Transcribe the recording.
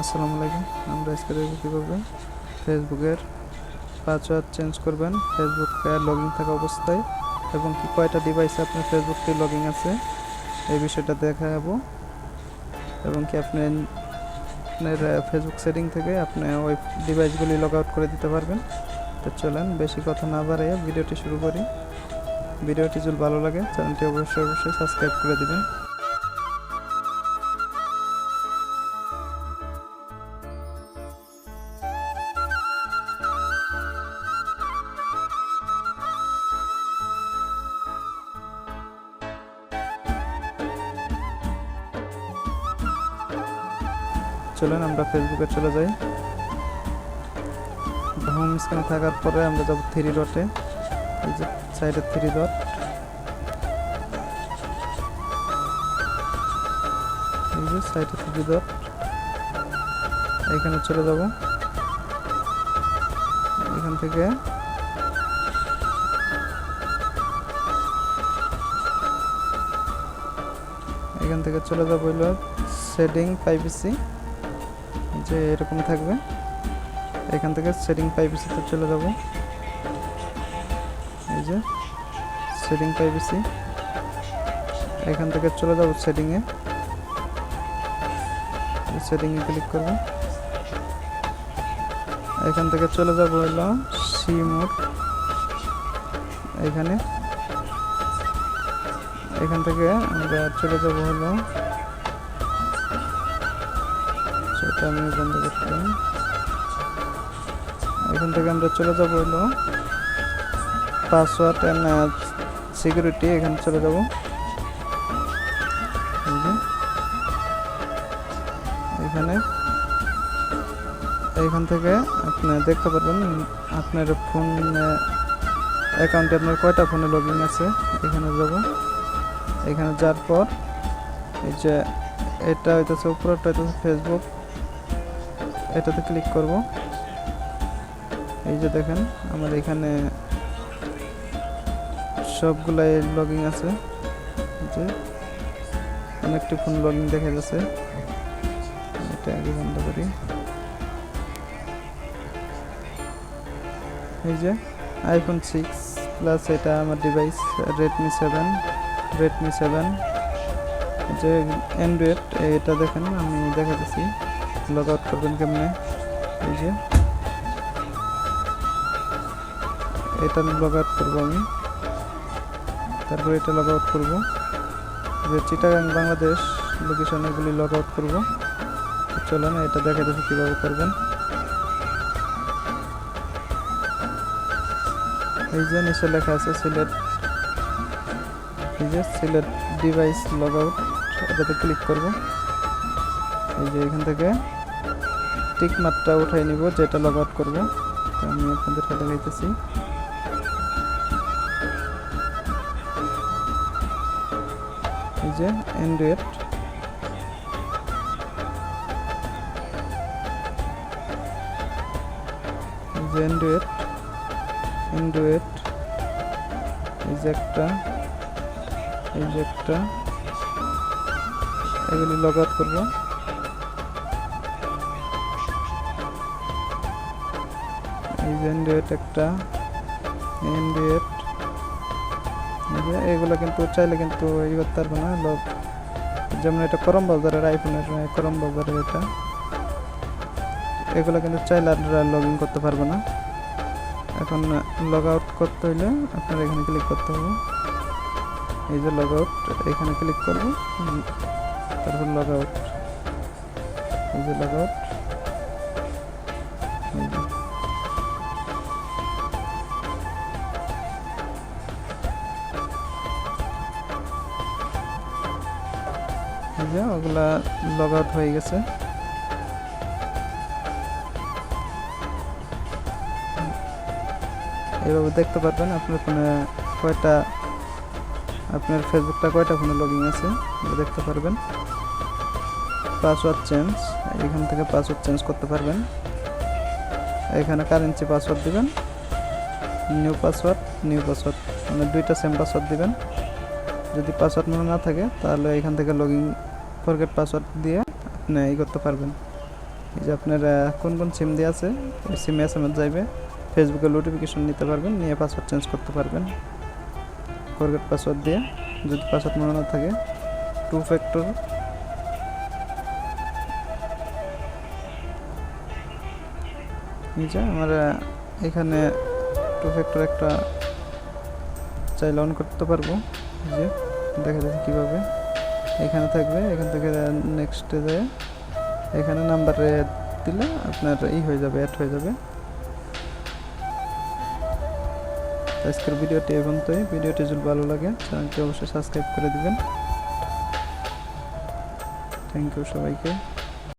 আসসালামু আলাইকুম। আমরা আজকে দেখব কীভাবে ফেসবুকের পাসওয়ার্ড চেঞ্জ করবেন ফেসবুকে লগইন থাকা অবস্থায়, এবং কি কয়টা ডিভাইসে আপনার ফেসবুকটি লগইন আছে এই বিষয়টা দেখাবো, এবং কি আপনার ফেসবুক সেটিং থেকে আপনি ওই ডিভাইসগুলি লগ আউট করে দিতে পারবেন। তো চলেন বেশি কথা না বাড়িয়ে ভিডিওটি শুরু করি। ভিডিওটি যদি ভালো লাগে চ্যানেলটি অবশ্যই সাবস্ক্রাইব করে দিবেন। চলেন আমরা ফেসবুকে চলে যাই। হোম স্ক্রিনে থাকার পরে আমরা যাব থ্রি ডটে, এই যে সাইডে থ্রি ডট, এই যে সাইডে থ্রি ডট, এখানে চলে যাব। এখান থেকে চলে যাব হইল সেটিং প্রাইভেসি, যে এরকম থাকবে। এখান থেকে সেটিং প্রাইভেসিতে চলে যাব, এই যে সেটিং প্রাইভেসি। এখান থেকে চলে যাব সেটিংয়ে, সেটিংয়ে ক্লিক করব। এখান থেকে চলে যাব হলো সি মোড, এখান থেকে আমরা চলে যাব হলো, সেটা আমি বন্ধ করতাম। এখান থেকে আমরা চলে যাব হলো পাসওয়ার্ড অ্যান্ড সিকিউরিটি, এখানে চলে যাব। এখান থেকে আপনি দেখতে পারবেন আপনার ফোন অ্যাকাউন্টে আপনার কয়টা ফোনে লগইন আছে। এখানে যাব, এখানে যাওয়ার পর এই যে এটা হইতেছে উপরটা হইতেছে ফেসবুক, এটাতে ক্লিক করব। এই যে দেখেন আমার এখানে সবগুলাই লগইন আছে, যে অনেকটি ফোন লগইন দেখা যাচ্ছে। এটা আগে বন্ধ করি। এই যে আইফোন 6 প্লাস, এটা আমার ডিভাইস রেডমি 7, যে অ্যান্ড্রয়েড। এটা দেখেন আমি দেখাতেছি লগ আউট করবেন কেমনে। এই যে এটা লগ আউট করবো আমি, তারপর এটা লগ আউট করবো, যে চিটাগাং বাংলাদেশ লোকেশন এগুলি লগ আউট করবো। চলেন এটা দেখাতেছি কীভাবে করবেন। এই যে নিচে লেখা আছে সিলেক্ট, এই যে সিলেক্ট ডিভাইস লগ আউট, এটাতে ক্লিক করব। এই যে এখান থেকে টিক মার্কটা উঠাই নিব যেটা লগ আউট করবো। তো আমি আপনাদেরকে দেখাইতেছি। এই যে অ্যান্ড্রয়েড, এই যে অ্যান্ড্রয়েড, এই যে একটা, এগুলি লগ আউট করবো। এই যে অ্যান্ড্রয়েড একটা, এগুলো কিন্তু চাইলে কিন্তু ই করতে পারবো না লগ, যেমন এটা করম বাজারের, আইফোনের করম বাজারের এটা, এগুলো কিন্তু চাইলে আপনারা লগ ইন করতে পারবো না। এখন লগ আউট করতে হইলে আপনারা এখানে ক্লিক করতে হবে। এই যে লগ আউট, এখানে ক্লিক করব, তারপর লগ আউট, এই যে লগ আউট। এই যে ওগুলা লগ আউট হয়ে গেছে। এইভাবে দেখতে পারবেন আপনার ফোনে কয়টা, আপনার ফেসবুকটা কয়টা ফোনে লগইন আছে দেখতে পারবেন। পাসওয়ার্ড চেঞ্জ, এখান থেকে পাসওয়ার্ড চেঞ্জ করতে পারবেন। এখানে কারেন্সি পাসওয়ার্ড দিবেন, নিউ পাসওয়ার্ড মানে দুইটা সেম পাসওয়ার্ড দিবেন। যদি পাসওয়ার্ড মনে না থাকে তাহলে এখান থেকে লগইন ফরগেট পাসওয়ার্ড দিয়ে আপনি করতে পারবেন। এই যে আপনার কোন কোন সিম দিয়ে আছে ওই সিমে এসএমএস যাইবে, ফেসবুকের নোটিফিকেশন নিতে পারবেন, নিয়ে পাসওয়ার্ড চেঞ্জ করতে পারবেন ফরগেট পাসওয়ার্ড দিয়ে। যদি পাসওয়ার্ড মনে না থাকে, টু ফ্যাক্টর নিচে আমার এখানে টু ফ্যাক্টর একটা চাইলে অন করতে পারবো। যে দেখা যাচ্ছে কীভাবে এখানে থাকবে, এখান থেকে নেক্সটে যায় এখানে নাম্বারে দিলে আপনার হয়ে যাবে, অ্যাড হয়ে যাবে। আজকের ভিডিওটি এই পর্যন্তই। ভিডিওটি যদি ভালো লাগে চ্যানেলটি অবশ্যই সাবস্ক্রাইব করে দিবেন। থ্যাংক ইউ সবাইকে।